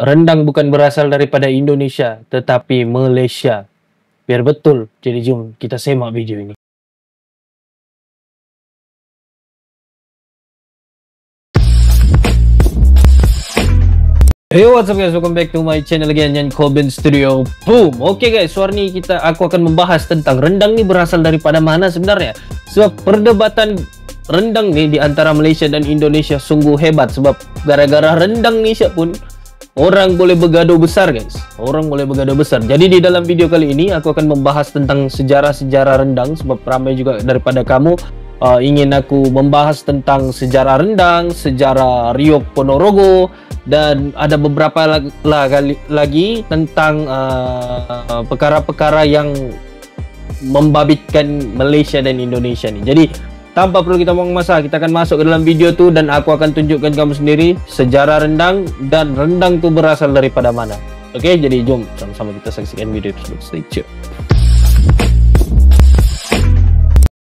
Rendang bukan berasal daripada Indonesia, tetapi Malaysia. Biar betul, jadi jom kita semak video ini. Hey, what's up guys, welcome back to my channel again, Yan Coben Studio. Boom. Oke guys, suara ni aku akan membahas tentang rendang ni berasal daripada mana sebenarnya. Sebab perdebatan rendang ni di antara Malaysia dan Indonesia sungguh hebat. Sebab gara-gara rendang ni pun orang boleh bergaduh besar guys. Orang boleh bergaduh besar. Jadi di dalam video kali ini aku akan membahas tentang sejarah-sejarah rendang. Sebab ramai juga daripada kamu ingin aku membahas tentang sejarah rendang, sejarah Riok Ponorogo, dan ada beberapa lagi tentang perkara-perkara yang membabitkan Malaysia dan Indonesia ni. Jadi tanpa perlu kita buang masa, kita akan masuk ke dalam video tu dan aku akan tunjukkan kamu sendiri sejarah rendang dan rendang tu berasal daripada mana. Okey, jadi jom sama-sama kita saksikan video tersebut. Stay tune.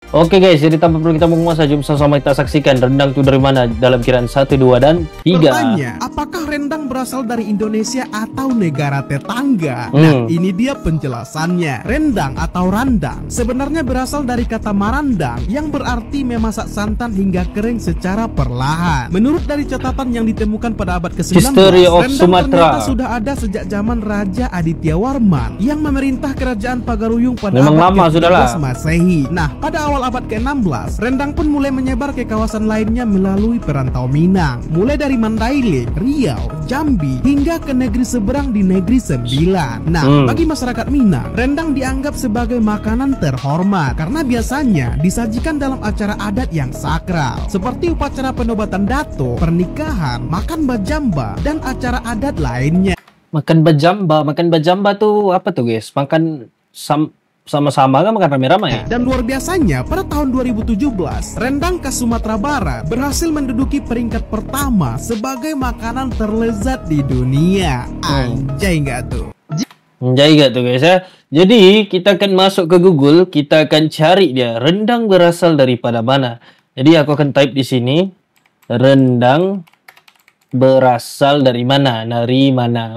Oke guys, jadi tanpa perlu kita buang masa, jom sama-sama kita saksikan rendang itu dari mana dalam kiraan 1, 2, dan 3. Pertanyaan, apakah rendang berasal dari Indonesia atau negara tetangga? Nah, ini dia penjelasannya. Rendang atau randang sebenarnya berasal dari kata marandang yang berarti memasak santan hingga kering secara perlahan. Menurut dari catatan yang ditemukan pada abad ke-19, History of rendang Sumatra ternyata sudah ada sejak zaman Raja Aditya Warman yang memerintah kerajaan Pagaruyung pada memang abad lama sudahlah Masehi. Nah, pada awal abad ke-16, rendang pun mulai menyebar ke kawasan lainnya melalui perantau Minang, mulai dari Mandailing, Riau, Jambi, hingga ke negeri seberang di Negeri Sembilan. Nah, bagi masyarakat Minang, rendang dianggap sebagai makanan terhormat karena biasanya disajikan dalam acara adat yang sakral, seperti upacara penobatan dato, pernikahan, makan bajamba, dan acara adat lainnya. Makan bajamba tuh apa tuh guys? Makan sama-sama kan, makan rame-rame. Dan luar biasanya pada tahun 2017 rendang khas Sumatera Barat berhasil menduduki peringkat pertama sebagai makanan terlezat di dunia. Anjay nggak tuh? Anjay nggak tuh guys ya? Jadi kita akan masuk ke Google, kita akan cari dia rendang berasal daripada mana. Jadi aku akan type di sini rendang berasal dari mana,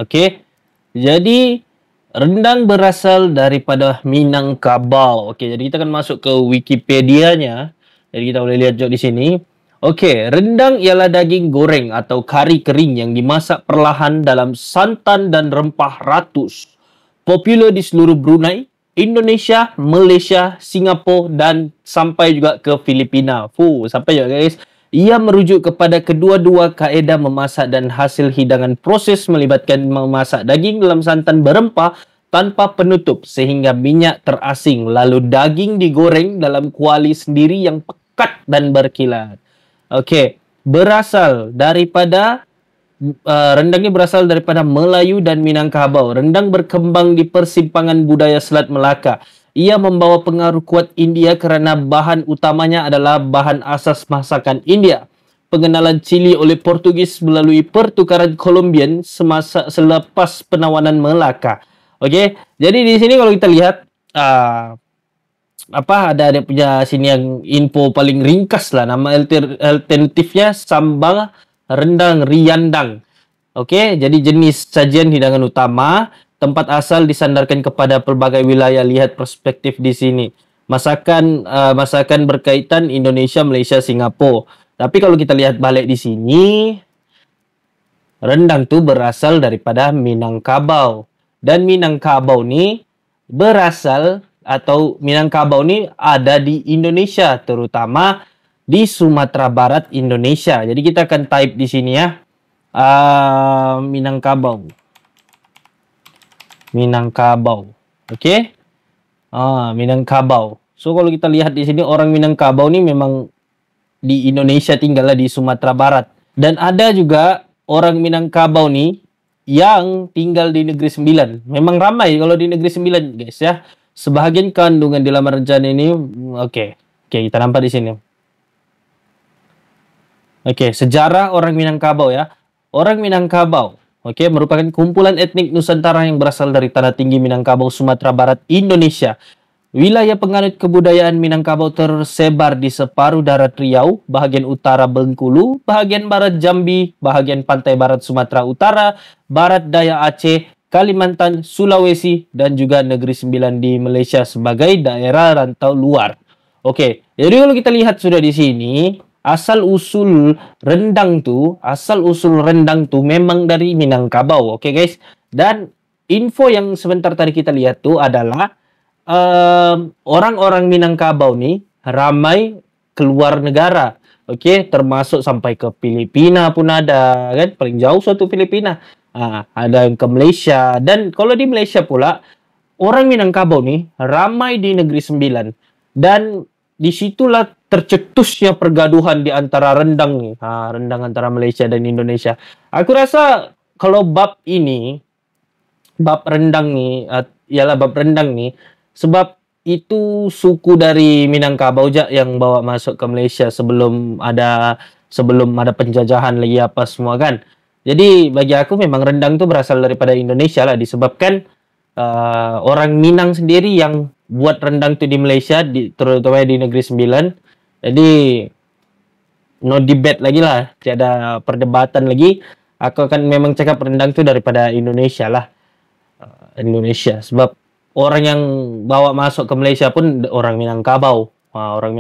Oke. Jadi rendang berasal daripada Minangkabau. Okey, jadi kita akan masuk ke Wikipedia-nya. Jadi kita boleh lihat juga di sini. Okey, rendang ialah daging goreng atau kari kering yang dimasak perlahan dalam santan dan rempah ratus. Popular di seluruh Brunei, Indonesia, Malaysia, Singapura dan sampai juga ke Filipina. Sampai juga guys. Ia merujuk kepada kedua-dua kaedah memasak dan hasil hidangan proses melibatkan memasak daging dalam santan berempah tanpa penutup sehingga minyak terasing, lalu daging digoreng dalam kuali sendiri yang pekat dan berkilat. Okey, rendangnya berasal daripada Melayu dan Minangkabau. Rendang berkembang di persimpangan budaya Selat Melaka. Ia membawa pengaruh kuat India kerana bahan utamanya adalah bahan asas masakan India. Pengenalan Chili oleh Portugis melalui pertukaran Colombian selepas penawanan Melaka. Okey, jadi di sini kalau kita lihat ada punya sini yang info paling ringkas lah, nama alternatifnya sambal rendang riandang. Okey, jadi jenis sajian hidangan utama. Tempat asal disandarkan kepada pelbagai wilayah. Lihat perspektif di sini. Masakan berkaitan Indonesia, Malaysia, Singapura. Tapi kalau kita lihat balik di sini, rendang tu berasal daripada Minangkabau. Dan Minangkabau ni Minangkabau ni ada di Indonesia, terutama di Sumatera Barat Indonesia. Jadi kita akan type di sini ya. Minangkabau. Okey? Minangkabau. So kalau kita lihat di sini orang Minangkabau ni memang di Indonesia, tinggallah di Sumatera Barat. Dan ada juga orang Minangkabau ni yang tinggal di Negeri Sembilan. Memang ramai kalau di Negeri Sembilan guys ya. Sebahagian kandungan di laman rencana ini okey, kita nampak di sini. Okey, sejarah orang Minangkabau ya. Orang Minangkabau merupakan kumpulan etnik Nusantara yang berasal dari Tanah Tinggi Minangkabau, Sumatera Barat, Indonesia. Wilayah penganut kebudayaan Minangkabau tersebar di separuh darat Riau, bahagian utara Bengkulu, bahagian barat Jambi, bahagian pantai barat Sumatera Utara, barat daya Aceh, Kalimantan, Sulawesi, dan juga Negeri Sembilan di Malaysia sebagai daerah rantau luar. Oke, jadi kalau kita lihat sudah di sini, asal usul rendang tuh memang dari Minangkabau, oke guys. Dan info yang sebentar tadi kita lihat tuh adalah orang-orang Minangkabau nih ramai keluar negara, oke, termasuk sampai ke Filipina pun ada, kan, paling jauh suatu Filipina. Ada yang ke Malaysia, dan kalau di Malaysia pula orang Minangkabau nih ramai di Negeri Sembilan, dan disitulah tercetusnya pergaduhan di antara rendang nih, rendang antara Malaysia dan Indonesia. Aku rasa kalau bab rendang nih, ialah bab rendang nih, sebab itu suku dari Minangkabau yang bawa masuk ke Malaysia sebelum ada penjajahan lagi apa semua kan. Jadi bagi aku memang rendang itu berasal daripada Indonesia lah, disebabkan orang Minang sendiri yang buat rendang itu di Malaysia, terutama di Negeri Sembilan. Jadi no debate lagi lah, tiada perdebatan lagi. Aku akan memang cakap rendang itu daripada Indonesia lah. Indonesia, sebab orang yang bawa masuk ke Malaysia pun orang Minangkabau. Orang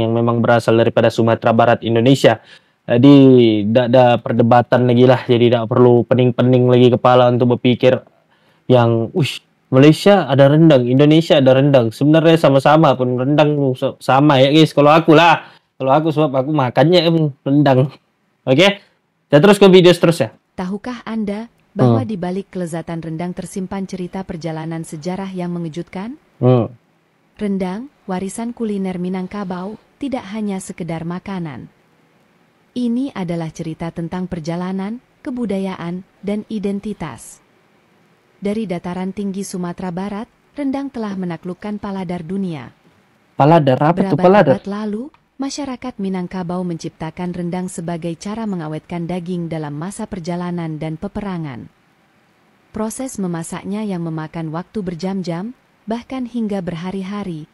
yang memang berasal daripada Sumatera Barat Indonesia. Jadi tidak ada perdebatan lagi lah. Jadi tidak perlu pening-pening lagi kepala untuk berpikir yang, Malaysia ada rendang, Indonesia ada rendang. Sebenarnya sama-sama pun rendang sama ya guys. Kalau aku sebab aku makannya rendang. Oke? Kita terus ke video seterusnya. Tahukah Anda bahwa di balik kelezatan rendang tersimpan cerita perjalanan sejarah yang mengejutkan? Rendang, warisan kuliner Minangkabau, tidak hanya sekedar makanan. Ini adalah cerita tentang perjalanan, kebudayaan, dan identitas. Dari dataran tinggi Sumatera Barat, rendang telah menaklukkan paladar dunia. Paladar? Apa tuh paladar? Berabad-abad lalu, masyarakat Minangkabau menciptakan rendang sebagai cara mengawetkan daging dalam masa perjalanan dan peperangan. Proses memasaknya yang memakan waktu berjam-jam, bahkan hingga berhari-hari.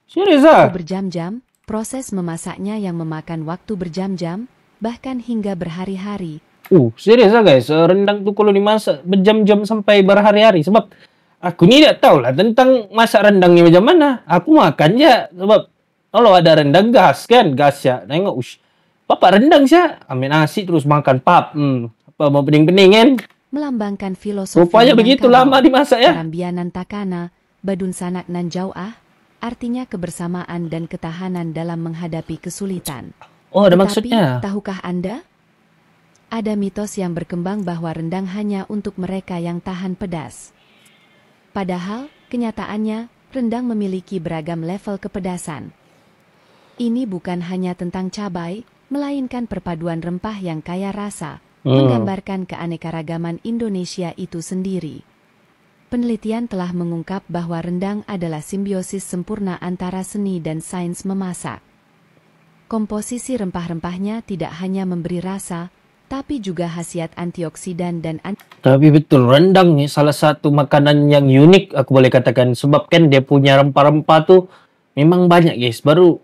Serius ah? Berjam-jam, proses memasaknya yang memakan waktu berjam-jam, bahkan hingga berhari-hari. Serius ah guys, rendang tuh kalau dimasak berjam-jam sampai berhari-hari. Sebab aku ni tak tahu lah tentang masak rendangnya macam mana. Aku makan je, sebab kalau ada rendang gas ya. Tengok, bapak rendang sih, ambil nasi terus makan pap. Apa mau pening-pening kan? Melambangkan filosofi rupanya begitu lama dimasak ya. Karambianan takana, badun sanak nan jauah, artinya kebersamaan dan ketahanan dalam menghadapi kesulitan. Ada maksudnya. Tahukah Anda? Ada mitos yang berkembang bahwa rendang hanya untuk mereka yang tahan pedas. Padahal, kenyataannya, rendang memiliki beragam level kepedasan. Ini bukan hanya tentang cabai, melainkan perpaduan rempah yang kaya rasa, menggambarkan keanekaragaman Indonesia itu sendiri. Penelitian telah mengungkap bahwa rendang adalah simbiosis sempurna antara seni dan sains memasak. Komposisi rempah-rempahnya tidak hanya memberi rasa, tapi juga khasiat antioksidan dan Tapi betul, rendang nih salah satu makanan yang unik aku boleh katakan. Sebab kan dia punya rempah-rempah tuh memang banyak guys. Baru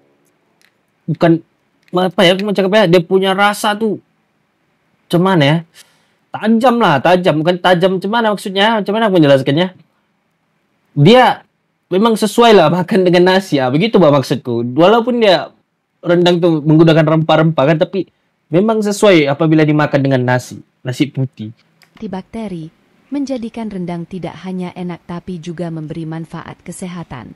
bukan apa ya, aku mau cakap ya, dia punya rasa tuh cuman ya, tajam, bukan tajam cuman maksudnya, macam mana aku menjelaskannya, dia memang sesuai lah makan dengan nasi begitu maksudku. Walaupun dia rendang tuh menggunakan rempah-rempah kan, tapi memang sesuai apabila dimakan dengan nasi putih. Antibakteri menjadikan rendang tidak hanya enak tapi juga memberi manfaat kesehatan.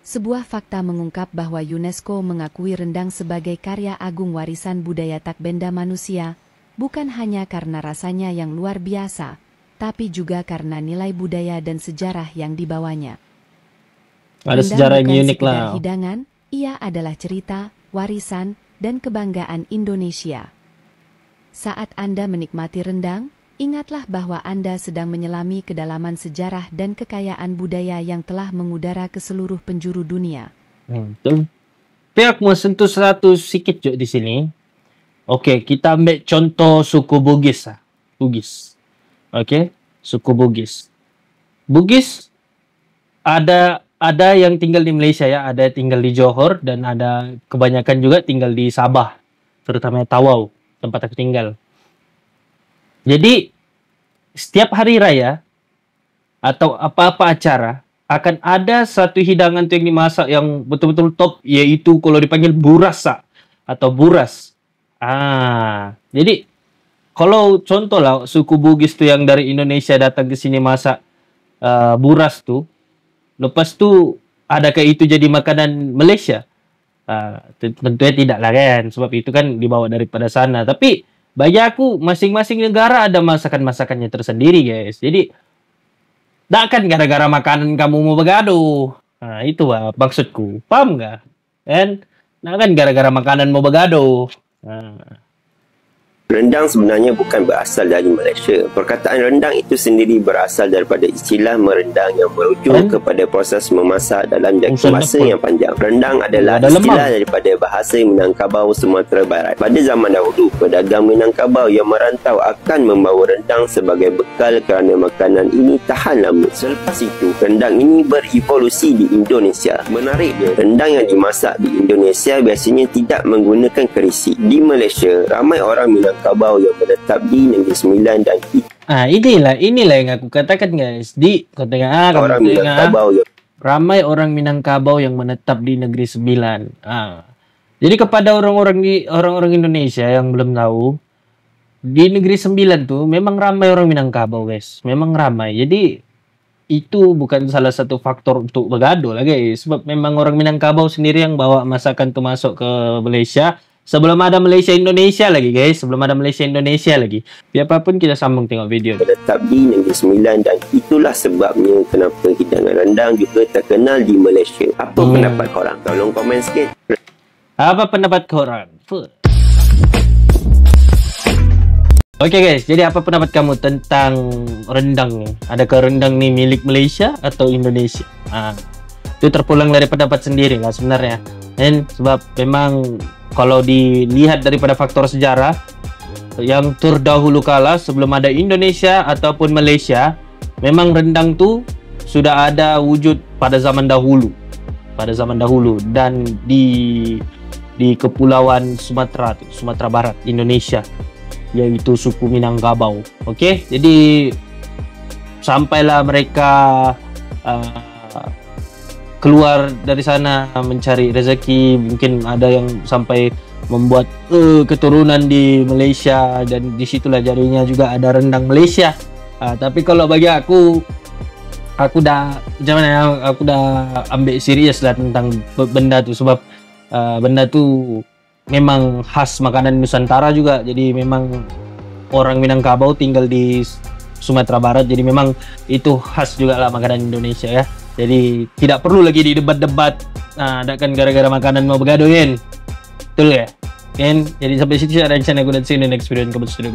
Sebuah fakta mengungkap bahwa UNESCO mengakui rendang sebagai karya agung warisan budaya tak benda manusia, bukan hanya karena rasanya yang luar biasa, tapi juga karena nilai budaya dan sejarah yang dibawanya. Ada sejarah yang unik lah. Hidangan, ia adalah cerita, warisan, dan kebanggaan Indonesia. Saat Anda menikmati rendang, ingatlah bahwa Anda sedang menyelami kedalaman sejarah dan kekayaan budaya yang telah mengudara ke seluruh penjuru dunia. Tapi aku mau sentuh satu sikit juga di sini. Oke, kita ambil contoh suku Bugis. Oke, suku Bugis. Bugis ada yang tinggal di Malaysia ya, ada tinggal di Johor dan ada kebanyakan juga tinggal di Sabah, terutama Tawau tempat aku tinggal. Jadi setiap hari raya atau apa-apa acara akan ada satu hidangan tuh yang dimasak yang betul-betul top, yaitu kalau dipanggil burasa atau buras. Jadi kalau contoh lah suku Bugis tuh yang dari Indonesia datang ke sini masak buras tuh, lepas tu adakah itu jadi makanan Malaysia? Tentunya tidak lah kan, sebab itu kan dibawa daripada sana. Tapi bagi aku masing-masing negara ada masakan-masakannya tersendiri guys. Jadi takkan gara-gara makanan kamu mau begaduh. Itu maksudku. Paham nggak? Kan? Kan gara-gara makanan mau begaduh. Rendang sebenarnya bukan berasal dari Malaysia. Perkataan rendang itu sendiri berasal daripada istilah merendang yang merujuk kepada proses memasak dalam jangka masa yang panjang. Rendang adalah istilah daripada bahasa Minangkabau, Sumatera Barat. Pada zaman dahulu, pedagang Minangkabau yang merantau akan membawa rendang sebagai bekal kerana makanan ini tahan lama. Selepas itu, rendang ini berevolusi di Indonesia. Menariknya, rendang yang dimasak di Indonesia biasanya tidak menggunakan kerisi. Di Malaysia, ramai orang Minangkabau yang menetap di Negeri Sembilan dan inilah yang aku katakan guys. orang Minangkabau ramai orang Minangkabau yang menetap di Negeri Sembilan. Jadi kepada orang-orang Indonesia yang belum tahu, di Negeri Sembilan tuh memang ramai orang Minangkabau guys. Memang ramai. Jadi itu bukan salah satu faktor untuk begaduh lah guys. Sebab memang orang Minangkabau sendiri yang bawa masakan tuh masuk ke Malaysia. Sebelum ada Malaysia Indonesia lagi guys, Biarpun kita sambung tengok video. Menetap di Negeri Sembilan dan itulah sebabnya kenapa hidangan rendang juga terkenal di Malaysia. Apa pendapat korang? Tolong komen sikit. Apa pendapat korang? Oke guys, jadi apa pendapat kamu tentang rendang nih? Adakah rendang nih milik Malaysia atau Indonesia? Itu terpulang dari pendapat sendiri lah sebenarnya. Dan sebab memang kalau dilihat daripada faktor sejarah yang terdahulu kala sebelum ada Indonesia ataupun Malaysia, memang rendang tu sudah ada wujud pada zaman dahulu dan di kepulauan Sumatera Barat Indonesia, yaitu suku Minangkabau. Oke, jadi sampailah mereka keluar dari sana mencari rezeki, mungkin ada yang sampai membuat keturunan di Malaysia dan disitulah jadinya juga ada rendang Malaysia. Tapi kalau bagi aku dah ambil serius lah tentang benda tu, sebab benda tu memang khas makanan Nusantara juga. Jadi memang orang Minangkabau tinggal di Sumatera Barat, jadi memang itu khas juga lah makanan Indonesia ya. Jadi tidak perlu lagi di debat-debat. Kan gara-gara makanan mau bergaduh kan. Betul ya? Kan? Jadi sampai situ saya reaction aku, dan see you in the next video. Kamu sudah